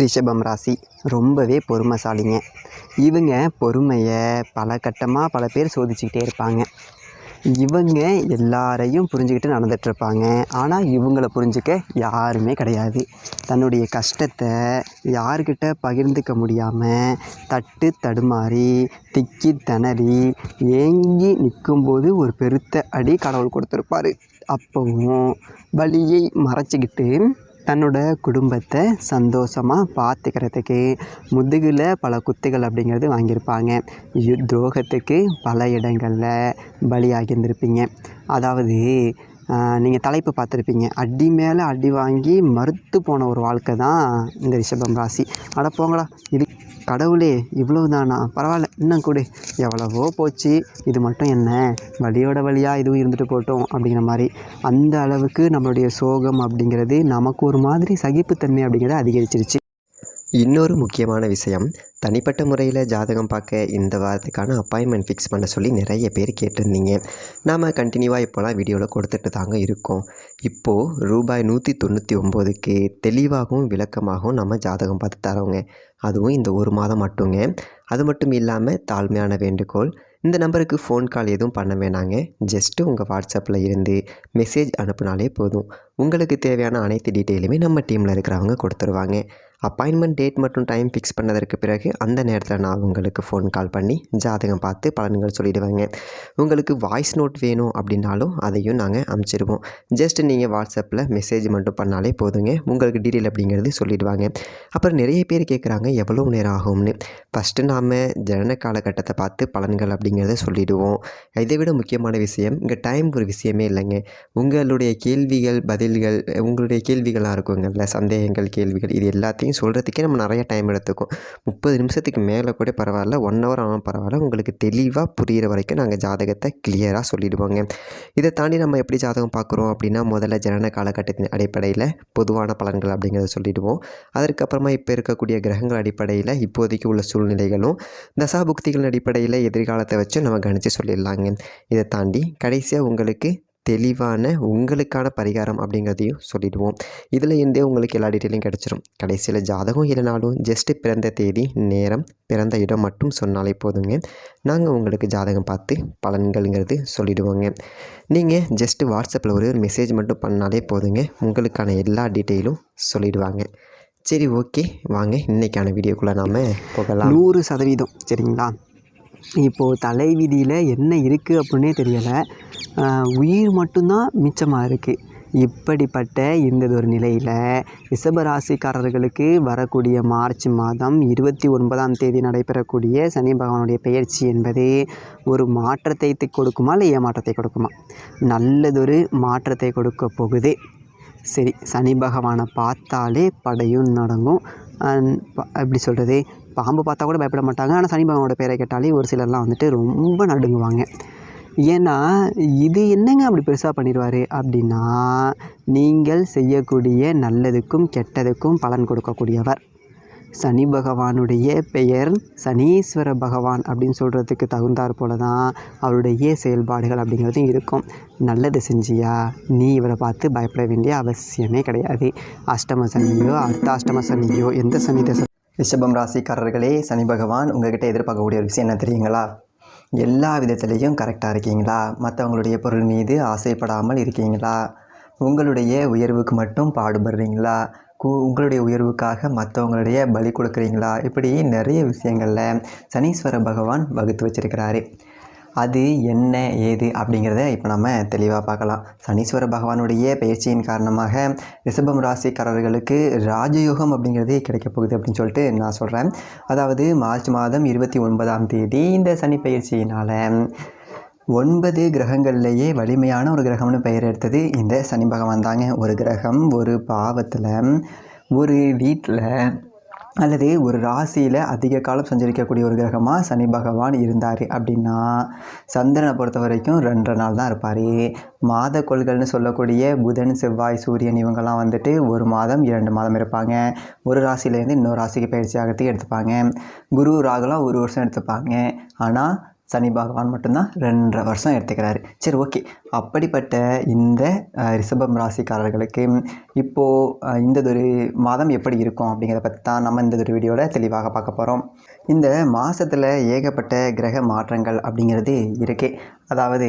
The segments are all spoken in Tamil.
ரிஷபம் ராசி ரொம்பவே பொறுமைசாலிங்க. இவங்க பொறுமையை பல கட்டமாக பல பேர் சோதிச்சுக்கிட்டே இருப்பாங்க. இவங்க எல்லாரையும் புரிஞ்சுக்கிட்டு நடந்துகிட்ருப்பாங்க. ஆனால் இவங்கள புரிஞ்சிக்க யாருமே கிடையாது. தன்னுடைய கஷ்டத்தை யார்கிட்ட பகிர்ந்துக்க முடியாமல் தட்டு தடுமாறி திக்கி திணறி ஏங்கி நிற்கும்போது ஒரு பெருத்த அடி கடவுள் கொடுத்துருப்பார். அப்போவும் வலியை மறைச்சிக்கிட்டு தன்னோட குடும்பத்தை சந்தோஷமாக பார்த்துக்கிறதுக்கு முதுகில் பல குத்துகள் அப்படிங்கிறது வாங்கியிருப்பாங்க. துரோகத்துக்கு பல இடங்களில் பலியாகி இருந்திருப்பீங்க. அதாவது நீங்கள் தலைப்பு பார்த்துருப்பீங்க, அடி மேலே அடி வாங்கி மறுத்து போன ஒரு வாழ்க்கை தான் இந்த ரிஷபம் ராசி. அட போங்களா, இது கடவுளே இவ்வளவு தானா, பரவாயில்ல இன்னும் கூட எவ்வளவோ போச்சு, இது மட்டும் என்ன வலியோட வலியாக இதுவும் இருந்துட்டு போட்டோம் அப்படிங்கிற மாதிரி அந்த அளவுக்கு நம்மளுடைய சோகம் அப்படிங்கிறது நமக்கு ஒரு மாதிரி சகிப்புத்தன்மை அப்படிங்கிறது அதிகரிச்சிருச்சு. இன்னொரு முக்கியமான விஷயம், தனிப்பட்ட முறையில் ஜாதகம் பார்க்க இந்த வாரத்துக்கான அப்பாயின்மெண்ட் ஃபிக்ஸ் பண்ண சொல்லி நிறைய பேர் கேட்டிருந்தீங்க. நாம் கண்டினியூவாக இப்போலாம் வீடியோவில் கொடுத்துட்டு தாங்க இருக்கோம். இப்போது ரூபாய் 199க்கு தெளிவாகவும் விளக்கமாகவும் நம்ம ஜாதகம் பார்த்து தரோங்க. அதுவும் இந்த ஒரு மாதம் மட்டுங்க. அது மட்டும் இல்லாமல் தாழ்மையான வேண்டுகோள், இந்த நம்பருக்கு ஃபோன் கால் எதுவும் பண்ண வேணாங்க. ஜஸ்ட்டு உங்கள் வாட்ஸ்அப்பில் இருந்து மெசேஜ் அனுப்புனாலே போதும். உங்களுக்கு தேவையான அனைத்து டீட்டெயிலுமே நம்ம டீமில் இருக்கிறவங்க கொடுத்துருவாங்க. அப்பாயின்மெண்ட் டேட் மற்றும் டைம் ஃபிக்ஸ் பண்ணதற்கு பிறகு அந்த நேரத்தில் நான் உங்களுக்கு ஃபோன் கால் பண்ணி ஜாதகம் பார்த்து பலன்கள் சொல்லிவிடுவேங்க. உங்களுக்கு வாய்ஸ் நோட் வேணும் அப்படின்னாலும் அதையும் நாங்கள் அனுப்பிச்சிடுவோம். ஜஸ்ட் நீங்கள் வாட்ஸ்அப்பில் மெசேஜ் மட்டும் பண்ணாலே போதுங்க, உங்களுக்கு டீட்டெயில் அப்படிங்கிறது சொல்லிவிடுவாங்க. அப்புறம் நிறைய பேர் கேட்குறாங்க எவ்வளோ நேரம் ஆகும்னு. ஃபஸ்ட்டு நாம் ஜனன காலகட்டத்தை பார்த்து பலன்கள் அப்படிங்கிறத சொல்லிவிடுவோம். இதை விட முக்கியமான விஷயம், இங்கே டைம் ஒரு விஷயமே இல்லைங்க. உங்களுடைய கேள்விகள் பதில்கள், உங்களுடைய கேள்விகளாக இருக்குங்கள்ல, சந்தேகங்கள் கேள்விகள், இது எல்லாத்தையும் சொல்கிறதுக்கே நம்ம நிறைய டைம் எடுத்துக்கும். 30 நிமிஷத்துக்கு மேலே கூட பரவாயில்ல, 1 ஹவர் ஆனாலும் பரவாயில்ல, உங்களுக்கு தெளிவாக புரிகிற வரைக்கும் நாங்கள் ஜாதகத்தை கிளியராக சொல்லிவிடுவோங்க. இதை தாண்டி நம்ம எப்படி ஜாதகம் பார்க்குறோம் அப்படின்னா, முதல்ல ஜனன காலகட்டத்தின் அடிப்படையில் பொதுவான பலன்கள் அப்படிங்கிறத சொல்லிவிடுவோம். அதற்கப்புறமா இப்போ இருக்கக்கூடிய கிரகங்கள் அடிப்படையில் இப்போதைக்கு உள்ள சூழ்நிலைகளும் தசாபுக்திகளின் அடிப்படையில் எதிர்காலத்தை வச்சு நம்ம கணித்து சொல்லிடலாங்க. இதை தாண்டி கடைசியாக உங்களுக்கு தெளிவான உங்களுக்கான பரிகாரம் அப்படிங்கிறதையும் சொல்லிவிடுவோம். இதில் இருந்தே உங்களுக்கு எல்லா டீட்டெயிலும் கிடச்சிரும். கடைசியில் ஜாதகம் இல்லைனாலும் ஜஸ்ட்டு பிறந்த தேதி நேரம் பிறந்த இடம் மட்டும் சொன்னாலே போதுங்க, நாங்கள் உங்களுக்கு ஜாதகம் பார்த்து பலன்கள்ங்கிறது சொல்லிவிடுவோங்க. நீங்கள் ஜஸ்ட்டு வாட்ஸ்அப்பில் ஒரு மெசேஜ் மட்டும் பண்ணாலே போதுங்க, உங்களுக்கான எல்லா டீட்டெயிலும் சொல்லிவிடுவாங்க. சரி, ஓகே, வாங்க இன்றைக்கான வீடியோக்குள்ளே நாம் போகலாம். 100% சரிங்களா? இப்போது தலைவிதியில் என்ன இருக்குது அப்படின்னே தெரியலை, உயிர் மட்டும்தான் மிச்சமாக இருக்குது. இப்படிப்பட்ட ஒரு நிலையில் ரிஷபராசிக்காரர்களுக்கு வரக்கூடிய மார்ச் மாதம் 29ஆம் தேதி நடைபெறக்கூடிய சனி பகவானுடைய பெயர்ச்சி என்பது ஒரு மாற்றத்தை கொடுக்குமா இல்லை ஏமாற்றத்தை கொடுக்குமா? நல்லதொரு மாற்றத்தை கொடுக்க போகுது. சரி, சனி பகவானை பார்த்தாலே படையும் நடங்கும். எப்படி சொல்கிறது, பாம்பு பார்த்தா கூட பயப்பட மாட்டாங்க. ஆனால் சனி பகவானோட பேரை கேட்டாலே ஒரு சிலர்லாம் வந்துட்டு ரொம்ப நடுங்குவாங்க. ஏன்னா இது என்னங்க அப்படி பெருசாக பண்ணிடுவார் அப்படின்னா, நீங்கள் செய்யக்கூடிய நல்லதுக்கும் கெட்டதுக்கும் பலன் கொடுக்கக்கூடியவர். சனி பகவானுடைய பெயர் சனீஸ்வர பகவான் அப்படின்னு சொல்கிறதுக்கு தகுந்தாற் போல தான் அவருடைய செயல்பாடுகள் அப்படிங்கிறதும் இருக்கும். நல்லது செஞ்சியா நீ இவரை பார்த்து பயப்பட வேண்டிய அவசியமே கிடையாது. அஷ்டம சனியோ அர்த்தாஷ்டம சனியோ எந்த சனி தசை. ரிஷபம் ராசிக்காரர்களே, சனி பகவான் உங்கள்கிட்ட எதிர்பார்க்கக்கூடிய ஒரு விஷயம் என்ன தெரியுங்களா? எல்லா விதத்துலேயும் கரெக்டாக இருக்கீங்களா? மற்றவங்களுடைய பொருள் மீது ஆசைப்படாமல் இருக்கீங்களா? உங்களுடைய உயர்வுக்கு மட்டும் பாடுபடுறீங்களா? உங்களுடைய உயர்வுக்காக மற்றவங்களுடைய பலி கொடுக்குறீங்களா? இப்படி நிறைய விஷயங்களில் சனீஸ்வர பகவான் வகுத்து வச்சிருக்கிறாரு. அது என்ன ஏது அப்படிங்கிறத இப்போ நம்ம தெளிவாக பார்க்கலாம். சனீஸ்வர பகவானுடைய பயிற்சியின் காரணமாக ரிஷபம் ராசிக்காரர்களுக்கு ராஜயோகம் அப்படிங்கிறதே கிடைக்க போகுது அப்படின்னு சொல்லிட்டு நான் சொல்கிறேன். அதாவது மார்ச் மாதம் 29ஆம் தேதி இந்த சனி பயிற்சியினால் 9 கிரகங்கள்லேயே வலிமையான ஒரு கிரகம்னு பெயர் எடுத்தது இந்த சனி பகவான் தாங்க. ஒரு கிரகம் ஒரு பாவத்தில், ஒரு வீட்டில் அல்லது ஒரு ராசியில் அதிக காலம் சஞ்சரிக்கக்கூடிய ஒரு கிரகமாக சனி பகவான் இருந்தார் அப்படின்னா, சந்திரனை பொறுத்த வரைக்கும் 2 நாள் தான் இருப்பார். மாத கோள்கள்னு சொல்லக்கூடிய புதன் செவ்வாய் சூரியன் இவங்கெல்லாம் வந்துட்டு 1 மாதம் 2 மாதம் இருப்பாங்க. ஒரு ராசியிலேருந்து இன்னொரு ராசிக்கு பயிற்சி ஆகிறதுக்கு எடுத்துப்பாங்க. குரு ராகுலாம் 1 வருஷம் எடுத்துப்பாங்க. ஆனால் சனி பகவான் மட்டும்தான் 2.5 வருஷம் எடுத்துக்கிறாரு. சரி, ஓகே. அப்படிப்பட்ட இந்த ரிஷபம் ராசிக்காரர்களுக்கு இப்போது இந்ததொரு மாதம் எப்படி இருக்கும் அப்படிங்கிறத பற்றி தான் நம்ம இந்த வீடியோவில் தெளிவாக பார்க்க போகிறோம். இந்த மாதத்தில் ஏகப்பட்ட கிரக மாற்றங்கள் அப்படிங்கிறது இருக்கே. அதாவது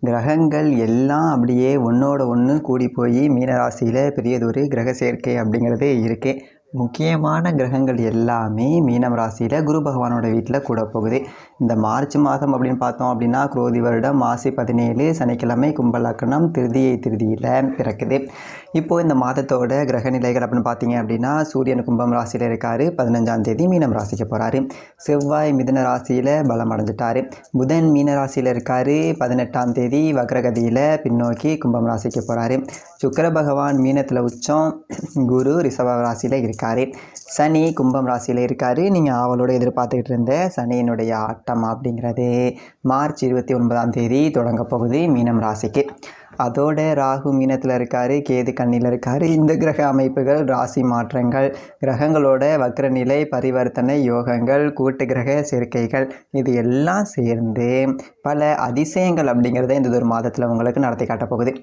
கிரகங்கள் எல்லாம் அப்படியே ஒன்றோட ஒன்று கூடி போய் மீனராசியில் பெரியதொரு கிரக சேர்க்கை அப்படிங்கிறது இருக்கே. முக்கியமான கிரகங்கள் எல்லாமே மீனம் ராசியில் குரு பகவானோட வீட்டில் கூட போகுது. இந்த மார்ச் மாதம் அப்படின்னு பார்த்தோம் அப்படின்னா குரோதி வருடம் மாசி 17 சனிக்கிழமை கும்பலக்கணம் திருதியில் பிறக்குது. இப்போது இந்த மாதத்தோட கிரக நிலைகள் அப்படின்னு பார்த்தீங்க அப்படின்னா சூரியன் கும்பம் ராசியில் இருக்கார். 15ஆம் தேதி மீனம் ராசிக்கு போகிறாரு. செவ்வாய் மிதுன ராசியில் பலம் அடைஞ்சிட்டார். புதன் மீன ராசியில் இருக்கார். 18ஆம் தேதி வக்ரகதியில் பின்னோக்கி கும்பம் ராசிக்கு போகிறாரு. சுக்கிர பகவான் மீனத்தில் உச்சம். குரு ரிஷப ராசியில் இருக்கார். சனி கும்பம் ராசியில் இருக்கார். நீங்கள் ஆவலோடு எதிர்பார்த்துக்கிட்டு இருந்த சனியினுடைய ஆட்டம் அப்படிங்கிறது மார்ச் 29ஆம் தேதி தொடங்க போகுது மீனம் ராசிக்கு. அதோட ராகு மீனத்தில் இருக்கார். கேது கண்ணியில் இருக்கார். இந்த கிரக அமைப்புகள், ராசி மாற்றங்கள், கிரகங்களோட வக்ரநிலை, பரிவர்த்தனை யோகங்கள், கூட்டு கிரக சேர்க்கைகள் இது எல்லாம் சேர்ந்து பல அதிசயங்கள் அப்படிங்கிறத இந்த ஒரு மாதத்தில் உங்களுக்கு நடத்தி காட்டப் போகுது.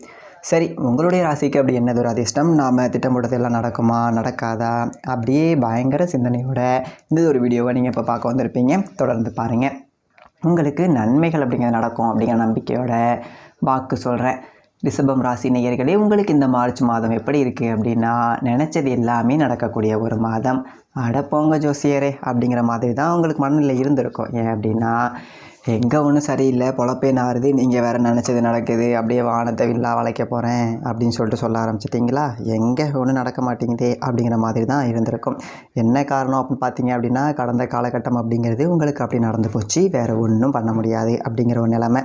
சரி, உங்களுடைய ராசிக்கு அப்படி என்னது ஒரு அதிர்ஷ்டம்? நாம் திட்டமிட்டதெல்லாம் நடக்குமா நடக்காதா? அப்படியே பயங்கர சிந்தனையோட இந்த ஒரு வீடியோவை நீங்கள் இப்போ பார்க்க வந்திருப்பீங்க. தொடர்ந்து பாருங்கள். உங்களுக்கு நன்மைகள் அப்படிங்கிறது நடக்கும் அப்படிங்கிற நம்பிக்கையோட வாக்கு சொல்கிறேன். ரிஷபம் ராசி நேயர்களே, உங்களுக்கு இந்த மார்ச் மாதம் எப்படி இருக்குது அப்படின்னா நினச்சது எல்லாமே நடக்கக்கூடிய ஒரு மாதம். அடப்போங்க ஜோசியரே அப்படிங்கிற மாதிரி தான் உங்களுக்கு மனநிலை இருந்திருக்கும். ஏன் அப்படின்னா எங்கே ஒன்றும் சரியில்லை, பொழப்பே நாறுது, நீங்கள் வேறு நினச்சது நடக்குது, அப்படியே வானத்தை வில்லா வளைக்க போகிறேன் அப்படின்னு சொல்ல ஆரம்பிச்சிட்டிங்களா? எங்கே ஒன்றும் நடக்க மாட்டேங்குதே அப்படிங்கிற மாதிரி தான் இருந்திருக்கும். என்ன காரணம் அப்படின்னு பார்த்தீங்க அப்படின்னா கடந்த காலகட்டம் அப்படிங்கிறது உங்களுக்கு அப்படி நடந்து போச்சு. வேறு ஒன்றும் பண்ண முடியாது அப்படிங்கிற ஒரு நிலைமை.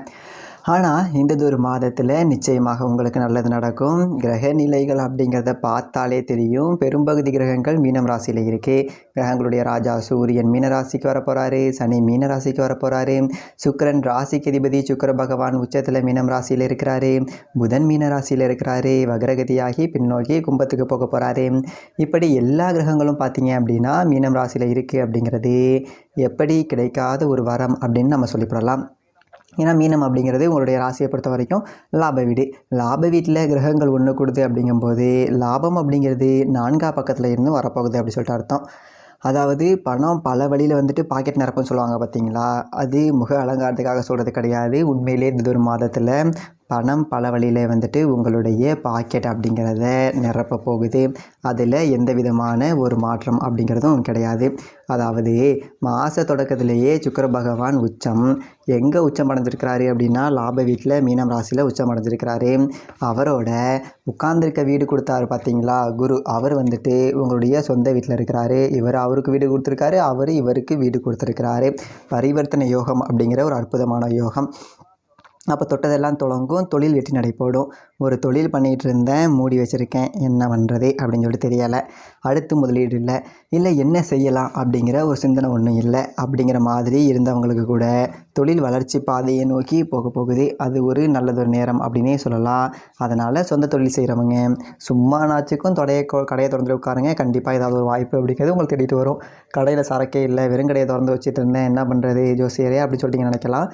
ஆனால் இந்த ஒரு மாதத்தில் நிச்சயமாக உங்களுக்கு நல்லது நடக்கும். கிரக நிலைகள் அப்படிங்கிறத பார்த்தாலே தெரியும். பெரும்பகுதி கிரகங்கள் மீனம் ராசியில் இருக்குது. கிரகங்களுடைய ராஜா சூரியன் மீன ராசிக்கு வரப்போகிறாரு. சனி மீன ராசிக்கு வரப்போகிறாரு. சுக்கிரன் ராசிக்கு அதிபதி சுக்கிர பகவான் உச்சத்தில் மீனம் ராசியில் இருக்கிறாரு. புதன் மீன ராசியில் இருக்கிறாரு. வக்ரகதியாகி பின்னோக்கி கும்பத்துக்கு போக போகிறாரு. இப்படி எல்லா கிரகங்களும் பார்த்தீங்க அப்படின்னா மீனம் ராசியில் இருக்குது அப்படிங்கிறது எப்படி கிடைக்காத ஒரு வரம் அப்படின்னு நம்ம சொல்லிவிடலாம். ஏன்னா மீனம் அப்படிங்கிறது உங்களுடைய ராசியை பொறுத்த வரைக்கும் லாப வீடு. லாப வீட்டில் கிரகங்கள் ஒன்று கொடுது அப்படிங்கும்போது லாபம் அப்படிங்கிறது 4ஆம் பக்கத்தில் இருந்து வரப்போகுது அப்படி சொல்லிட்டு அர்த்தம். அதாவது பணம் பல வழியில் வந்துட்டு பாக்கெட் நிரப்புன்னு சொல்லுவாங்க பார்த்தீங்களா? அது முக அலங்காரத்துக்காக சொல்கிறது கிடையாது. உண்மையிலே இந்த ஒரு மாதத்தில் பணம் பல வழியில் வந்துட்டு உங்களுடைய பாக்கெட் அப்படிங்கிறத நிரப்ப போகுது. அதில் எந்த விதமான ஒரு மாற்றம் அப்படிங்கிறதும் கிடையாது. அதாவது மாத தொடக்கத்திலேயே சுக்கிர பகவான் உச்சம். எங்கே உச்சம் அடைஞ்சிருக்கிறாரு அப்படின்னா லாப வீட்டில் மீனம் ராசியில் உச்சம் அடைஞ்சிருக்கிறாரு. அவரோட உட்கார்ந்துருக்க வீடு கொடுத்தாரு பார்த்தீங்களா குரு, அவர் வந்துட்டு உங்களுடைய சொந்த வீட்டில் இருக்கிறாரு. இவர் அவருக்கு வீடு கொடுத்துருக்காரு, அவர் இவருக்கு வீடு கொடுத்துருக்கிறாரு. பரிவர்த்தனை யோகம் அப்படிங்கிற ஒரு அற்புதமான யோகம். அப்போ தொட்டதெல்லாம் தொடங்கும். தொழில் வெற்றி நடைபோடும். ஒரு தொழில் பண்ணிகிட்டு இருந்தேன், மூடி வச்சுருக்கேன், என்ன பண்ணுறது அப்படின்னு சொல்லிட்டு தெரியலை. அடுத்து முதலீடு இல்லை என்ன செய்யலாம் அப்படிங்கிற ஒரு சிந்தனை ஒன்றும் இல்லை அப்படிங்கிற மாதிரி இருந்தவங்களுக்கு கூட தொழில் வளர்ச்சி பாதையை நோக்கி போக போகுது. அது ஒரு நல்லதொரு நேரம் அப்படின்னே சொல்லலாம். அதனால் சொந்த தொழில் செய்கிறவங்க சும்மா நாச்சுக்கும் கடையை திறந்து உட்காருங்க. கண்டிப்பாக ஏதாவது ஒரு வாய்ப்பு அப்படிங்கிறது உங்களுக்கு தேடிட்டு வரும். கடையில் சரக்கே இல்லை, வெறும் கடையை திறந்து வச்சுட்டு இருந்தேன், என்ன பண்ணுறது ஜோசியரே அப்படி சொல்லிட்டு நினைக்கலாம்.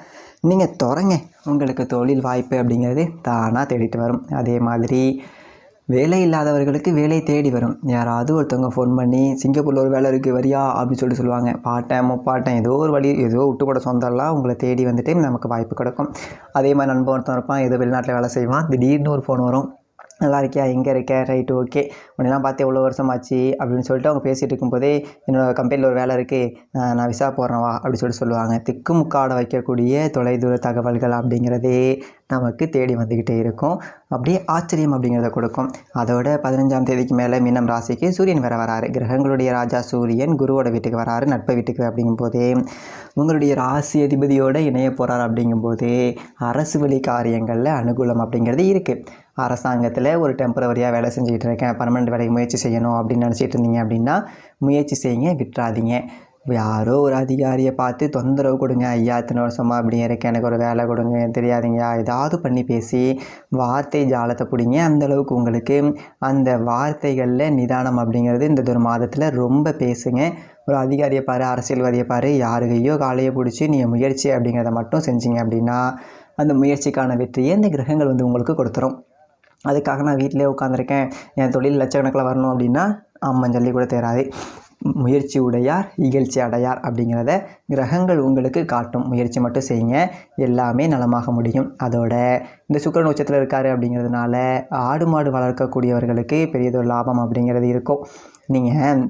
நீங்கள் திறங்க, உங்களுக்கு தொழில் வாய்ப்பு அப்படிங்கிறது தானாக தேடிட்டு வரும். அதே மாதிரி வேலை இல்லாதவர்களுக்கு வேலை தேடி வரும். யாராவது ஒருத்தவங்க ஃபோன் பண்ணி சிங்கப்பூரில் ஒரு வேலை இருக்குது வரியா அப்படின்னு சொல்லுவாங்க. பாட்டேன் முப்பாட்டேன் ஏதோ ஒரு வழி, ஏதோ விட்டு கூட சொந்தம்லாம் உங்களை தேடி வந்துட்டு நமக்கு வாய்ப்பு கிடைக்கும். அதே மாதிரி நண்பன் ஒருத்தன் இருப்பான், ஏதோ வெளிநாட்டில் வேலை செய்வான், திடீர்னு ஒரு ஃபோன் வரும், நல்லா இருக்கியா, எங்கே இருக்க, ரைட்டு ஓகே, உன்னெல்லாம் பார்த்து எவ்வளோ வருஷமாச்சு அப்படின்னு சொல்லிட்டு அவங்க பேசிகிட்டு இருக்கும்போதே என்னோடய கம்பெனியில் ஒரு வேலை இருக்குது, நான் விசா போடுறேன் வா அப்படி சொல்லுவாங்க. திக்குமுக்காட வைக்கக்கூடிய தொலைதூர தகவல்கள் அப்படிங்கிறதே நமக்கு தேடி வந்துக்கிட்டே இருக்கும். அப்படியே ஆச்சரியம் அப்படிங்கிறத கொடுக்கும். அதோட 15ஆம் தேதிக்கு மேலே மீனம் ராசிக்கு சூரியன் வேறு வராரு. கிரகங்களுடைய ராஜா சூரியன் குருவோட வீட்டுக்கு வராரு, நட்பு வீட்டுக்கு. அப்படிங்கும்போதே உங்களுடைய ராசி அதிபதியோடு இணைய போகிறார். அப்படிங்கும்போதே அரசு வழி காரியங்களில் அனுகூலம் அப்படிங்கிறது இருக்குது. அரசாங்கத்தில் ஒரு டெம்பரவரியாக வேலை செஞ்சுக்கிட்டு இருக்கேன், பர்மனெண்ட் வேலைக்கு முயற்சி செய்யணும் அப்படின்னு நினச்சிட்டு இருந்தீங்க அப்படின்னா முயற்சி செய்யுங்க, விட்டுறாதீங்க. யாரோ ஒரு அதிகாரியை பார்த்து தொந்தரவு கொடுங்க, ஐயா இத்தனை வருஷமாக அப்படி இருக்கேன், எனக்கு ஒரு வேலை கொடுங்க, தெரியாதுங்கய்யா, ஏதாவது பண்ணி பேசி வார்த்தை ஜாலத்தை பிடிங்க. அந்தளவுக்கு உங்களுக்கு அந்த வார்த்தைகளில் நிதானம் அப்படிங்கிறது இந்த ஒரு மாதத்தில் ரொம்ப பேசுங்க. ஒரு அதிகாரியை பாரு, அரசியல்வாதியை பாரு, யாரு கையோ காலையோ பிடிச்சி நீ முயற்சி அப்படிங்கிறத மட்டும் செஞ்சீங்க அப்படின்னா அந்த முயற்சிக்கான வெற்றியை இந்த கிரகங்கள் வந்து உங்களுக்கு கொடுத்துரும். அதுக்காக நான் வீட்டிலே உட்காந்துருக்கேன், என் தொழில் லட்சக்கணக்கில் வரணும் அப்படின்னா அம்மன் ஜல்லி கூட தேராது. முயற்சி உடையார் இகழ்ச்சி அடையார் அப்படிங்கிறத கிரகங்கள் உங்களுக்கு காட்டும். முயற்சி மட்டும் செய்யுங்க, எல்லாமே நலமாக முடியும். அதோட இந்த சுக்கிரன் உச்சத்தில் இருக்கார் அப்படிங்கிறதுனால ஆடு மாடு வளர்க்கக்கூடியவர்களுக்கு பெரியதொரு லாபம் அப்படிங்கிறது இருக்கும். நீங்கள்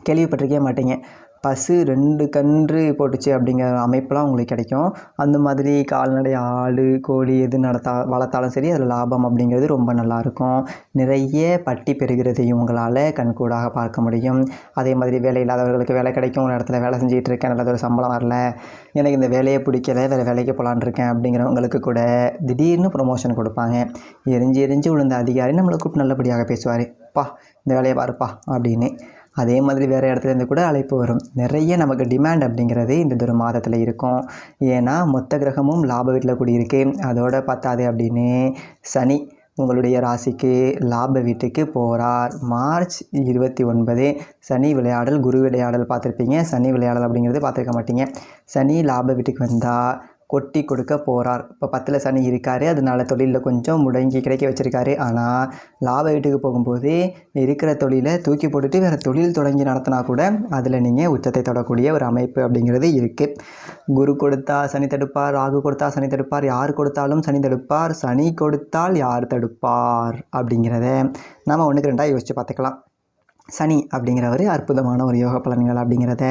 கேள்விப்பட்டிருக்கே மாட்டீங்க, பசு 2 கன்று போட்டுச்சு அப்படிங்கிற அமைப்பெலாம் உங்களுக்கு கிடைக்கும். அந்த மாதிரி கால்நடை ஆடு கோழி எது வளர்த்தாலும் சரி அதில் லாபம் அப்படிங்கிறது ரொம்ப நல்லாயிருக்கும். நிறைய பட்டி பெறுகிறதையும் உங்களால் கண்கூடாக பார்க்க முடியும். அதே மாதிரி வேலை இல்லாதவர்களுக்கு வேலை கிடைக்கும். ஒரு இடத்துல வேலை செஞ்சுக்கிட்டு இருக்கேன், நல்லதொரு சம்பளம் வரல, எனக்கு இந்த வேலையை பிடிக்கல, வேறு வேலைக்கு போகலான் இருக்கேன் அப்படிங்கிறவங்களுக்கு கூட திடீர்னு ப்ரொமோஷன் கொடுப்பாங்க. எரிஞ்சு விழுந்த அதிகாரி நம்மளை கூப்பிட்டு நல்லபடியாக பேசுவார், பா இந்த வேலையை பாருப்பா அப்படின்னு. அதே மாதிரி வேறு இடத்துலேருந்து கூட அழைப்பு வரும். நிறைய நமக்கு டிமாண்ட் அப்படிங்கிறது இந்த ஒரு மாதத்தில் இருக்கும். ஏன்னா மொத்த கிரகமும் லாப வீட்டில் கூடியிருக்கு. அதோட பத்தாது அப்படின்னு சனி உங்களுடைய ராசிக்கு லாப வீட்டுக்கு போகிறார். மார்ச் 29 சனி விளையாடல், குரு விளையாடல் பார்த்துருப்பீங்க. சனி விளையாடல் அப்படிங்கிறது பார்த்துருக்க மாட்டீங்க. சனி லாப வீட்டுக்கு வந்தால் கொட்டி கொடுக்க போகிறார். இப்போ 10ல் சனி இருக்கார், அதனால தொழிலில் கொஞ்சம் முடங்கி கிடைக்க வச்சுருக்காரு. ஆனால் லாப வீட்டுக்கு போகும்போது இருக்கிற தொழிலை தூக்கி போட்டுட்டு வேறு தொழில் தொடங்கி நடத்தினா கூட அதில் நீங்கள் உச்சத்தை தொடக்கூடிய ஒரு அமைப்பு அப்படிங்கிறது இருக்குது. குரு கொடுத்தா சனி தடுப்பார், ராகு கொடுத்தா சனி தடுப்பார், யார் கொடுத்தாலும் சனி தடுப்பார், சனி கொடுத்தால் யார் தடுப்பார் அப்படிங்கிறத நாம் 1க்கு 2 யோசித்து பார்த்துக்கலாம். சனி அப்படிங்கிறவர் அற்புதமான ஒரு யோக பலன்கள் அப்படிங்கிறத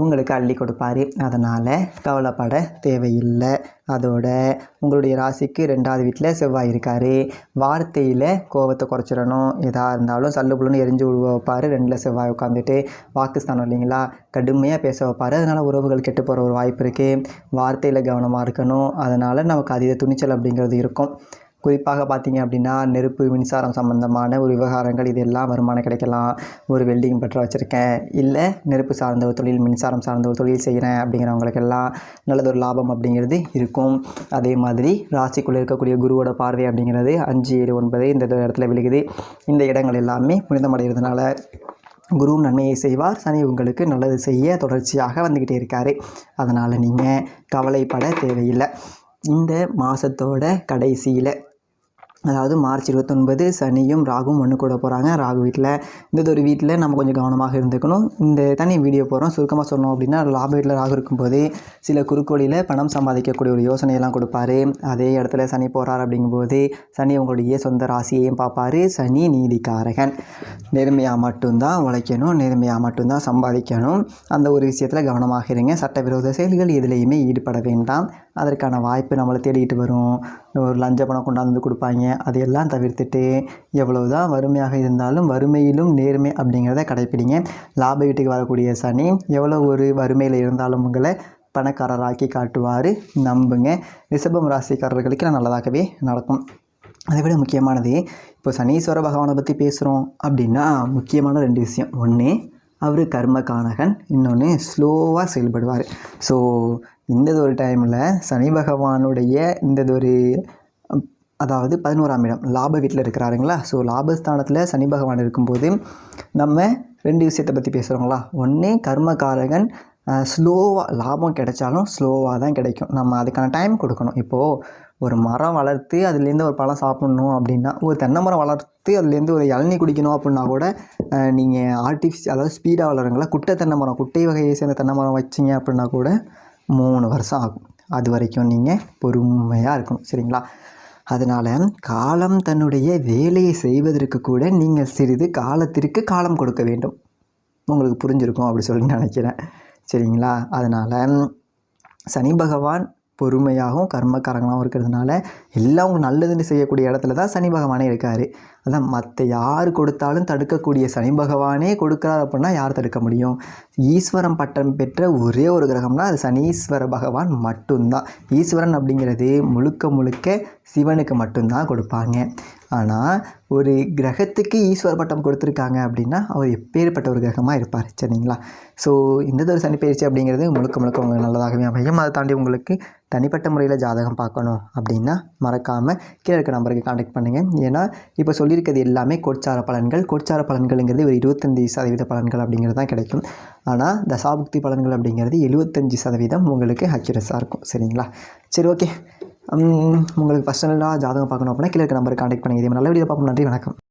உங்களுக்கு அள்ளி கொடுப்பார். அதனால் கவலைப்பட தேவையில்லை. அதோட உங்களுடைய ராசிக்கு 2வது வீட்டில் செவ்வாய் இருக்கார். வார்த்தையில் கோபத்தை குறைச்சிடணும். எதாக இருந்தாலும் சல்லுப்புள்ளுன்னு எரிஞ்சு வைப்பார். 2ல் செவ்வாய் உட்காந்துட்டு வாக்குஸ்தானம் இல்லைங்களா, கடுமையாக பேச வைப்பார். அதனால் உறவுகள் கெட்டு போகிற ஒரு வாய்ப்பு இருக்குது. வார்த்தையில் கவனமாக இருக்கணும். அதனால் நமக்கு அதீத துணிச்சல் அப்படிங்கிறது இருக்கும். குறிப்பாக பார்த்தீங்க அப்படின்னா நெருப்பு மின்சாரம் சம்மந்தமான ஒரு விவகாரங்கள் இதெல்லாம் வருமானம் கிடைக்கலாம். ஒரு வெல்டிங் பற்ற வச்சுருக்கேன், இல்லை நெருப்பு சார்ந்த ஒரு தொழில், மின்சாரம் சார்ந்த ஒரு தொழில் செய்கிறேன் அப்படிங்கிறவங்களுக்கெல்லாம் நல்லதொரு லாபம் அப்படிங்கிறது இருக்கும். அதே மாதிரி ராசிக்குள்ளே இருக்கக்கூடிய குருவோட பார்வை அப்படிங்கிறது 5, 7, 9 இந்த இடத்துல விழுகுது. இந்த இடங்கள் எல்லாமே புனிதமடைகிறதுனால குருவும் நன்மையை செய்வார். சனி உங்களுக்கு நல்லது செய்ய தொடர்ச்சியாக வந்துக்கிட்டே இருக்கார். அதனால் நீங்கள் கவலைப்பட தேவையில்லை. இந்த மாதத்தோட கடைசியில், அதாவது மார்ச் 29 சனியும் ராகும் ஒன்று கூட போகிறாங்க. ராகு வீட்டில் இந்த ஒரு வீட்டில் நம்ம கொஞ்சம் கவனமாக இருந்துக்கணும். இந்த தனி வீடியோ போகிறோம். சுருக்கமாக சொல்லணும் அப்படின்னா லாப வீட்டில் ராகு இருக்கும்போது சில குறுக்கோளில் பணம் சம்பாதிக்கக்கூடிய ஒரு யோசனையெல்லாம் கொடுப்பாரு. அதே இடத்துல சனி போகிறார் அப்படிங்கும்போது சனி உங்களுடைய சொந்த ராசியையும் பார்ப்பார். சனி நீதிக்காரகன். நேர்மையாக மட்டும்தான் உழைக்கணும், நேர்மையாக மட்டும்தான் சம்பாதிக்கணும். அந்த ஒரு விஷயத்தில் கவனமாக இருங்க. சட்டவிரோத செயல்கள் எதுலேயுமே ஈடுபட வேண்டாம். அதற்கான வாய்ப்பு நம்மளை தேடிக்கிட்டு வரும். ஒரு லஞ்ச பணம் கொண்டாந்து கொடுப்பாங்க, அதையெல்லாம் தவிர்த்துட்டு எவ்வளவு தான் வறுமையாக இருந்தாலும் வறுமையிலும் நேர்மை அப்படிங்கிறத கடைப்பிடிங்க. லாப வீட்டுக்கு வரக்கூடிய சனி எவ்வளோ ஒரு வறுமையில் இருந்தாலும் உங்களை பணக்காரராக்கி காட்டுவார். நம்புங்க. ரிஷபம் ராசிக்காரர்களுக்கு நல்லதாகவே நடக்கும். அதை விட முக்கியமானது, இப்போ சனீஸ்வர பகவானை பற்றி பேசுகிறோம் அப்படின்னா முக்கியமான 2 விஷயம். ஒன்று, அவர் கர்மகாரகன், இன்னொன்று ஸ்லோவாக செயல்படுவார். ஸோ இந்த ஒரு டைமில் சனி பகவானுடைய இந்த ஒரு, அதாவது 11ஆம் இடம் லாப வீட்டில் இருக்கிறாருங்களா. ஸோ லாபஸ்தானத்தில் சனி பகவான் இருக்கும்போது நம்ம 2 விஷயத்தை பற்றி பேசுகிறோங்களா. ஒன்று, கர்மகாரகன் ஸ்லோவாக லாபம் கிடைச்சாலும் ஸ்லோவாக தான் கிடைக்கும். நம்ம அதுக்கான டைம் கொடுக்கணும். இப்போது ஒரு மரம் வளர்த்து அதுலேருந்து ஒரு பழம் சாப்பிட்ணும் அப்படின்னா, ஒரு தென்னை மரம் வளர்த்து அதுலேருந்து ஒரு இளநீ குடிக்கணும் அப்படின்னா கூட நீங்கள் அதாவது ஸ்பீடாக வளருங்களா. குட்டை தென்னை மரம், குட்டை வகையை சேர்ந்த தென்னை மரம் வச்சிங்க அப்படின்னா கூட 3 வருஷம் ஆகும். அது வரைக்கும் நீங்கள் பொறுமையாக இருக்கணும், சரிங்களா. அதனால் காலம் தன்னுடைய வேலையை செய்வதற்கு கூட நீங்கள் சிறிது காலத்திற்கு காலம் கொடுக்க வேண்டும். உங்களுக்கு புரிஞ்சிருக்கும் அப்படி சொல்லி நினைக்கிறேன், சரிங்களா. அதனால் சனி பகவான் பொறுமையாகவும் கர்மக்காரங்களாகவும் இருக்கிறதுனால எல்லாம் அவங்க நல்லதுன்னு செய்யக்கூடிய இடத்துல தான் சனி பகவானே இருக்கார். அதான் மற்ற யார் கொடுத்தாலும் தடுக்கக்கூடிய சனி பகவானே கொடுக்குறாரு அப்படின்னா யார் தடுக்க முடியும்? ஈஸ்வரம் பட்டம் பெற்ற ஒரே ஒரு கிரகம்னா அது சனீஸ்வர பகவான் மட்டும்தான். ஈஸ்வரன் அப்படிங்கிறது முழுக்க முழுக்க சிவனுக்கு மட்டும்தான் கொடுப்பாங்க. ஆனால் ஒரு கிரகத்துக்கு ஈஸ்வர பட்டம் கொடுத்துருக்காங்க அப்படின்னா அவர் எப்பேற்பட்ட ஒரு கிரகமாக இருப்பார். சரிங்களா? ஸோ இந்த ஒரு சனி பயிற்சி அப்படிங்கிறது முழுக்க முழுக்க உங்களுக்கு நல்லதாகவே அமையும். அதை தாண்டி உங்களுக்கு தனிப்பட்ட முறையில் ஜாதகம் பார்க்கணும் அப்படின்னா மறக்காமல் கீழே இருக்க நம்பருக்கு கான்டாக்ட் பண்ணுங்கள். ஏன்னா இப்போ சொல்லியிருக்கிறது எல்லாமே கோட்சார பலன்கள். கோட்சார பலன்கள்ங்கிறது ஒரு 25% பலன்கள் அப்படிங்கிறது தான் கிடைக்கும். ஆனால் தசாபுக்தி பலன்கள் அப்படிங்கிறது 75% உங்களுக்கு அக்யூரஸாக இருக்கும். சரிங்களா? சரி, ஓகே. உங்களுக்கு பர்சனலாக ஜாதகம் பார்க்கணும் அப்படின்னா கீழே இருக்க நம்பருக்கு கான்டாக்ட் பண்ணுங்கள். இதே மாதிரி நல்ல வீடியோ பார்ப்போம். நன்றி, வணக்கம்.